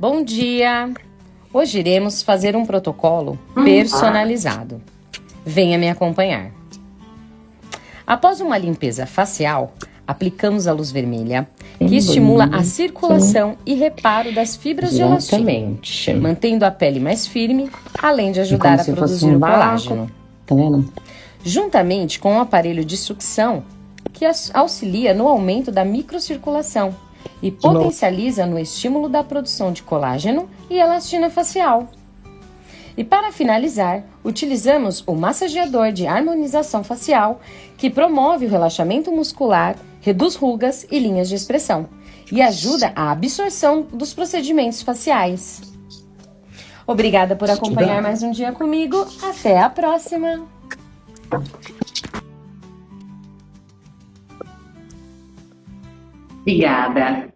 Bom dia! Hoje iremos fazer um protocolo personalizado. Venha me acompanhar. Após uma limpeza facial, aplicamos a luz vermelha, que estimula a circulação e reparo das fibras de elastina, mantendo a pele mais firme, além de ajudar a produzir o colágeno. Tá vendo? Juntamente com o aparelho de sucção, que auxilia no aumento da microcirculação e potencializa no estímulo da produção de colágeno e elastina facial. E para finalizar, utilizamos o massageador de harmonização facial, que promove o relaxamento muscular, reduz rugas e linhas de expressão, e ajuda a absorção dos procedimentos faciais. Obrigada por acompanhar mais um dia comigo. Até a próxima! Obrigada.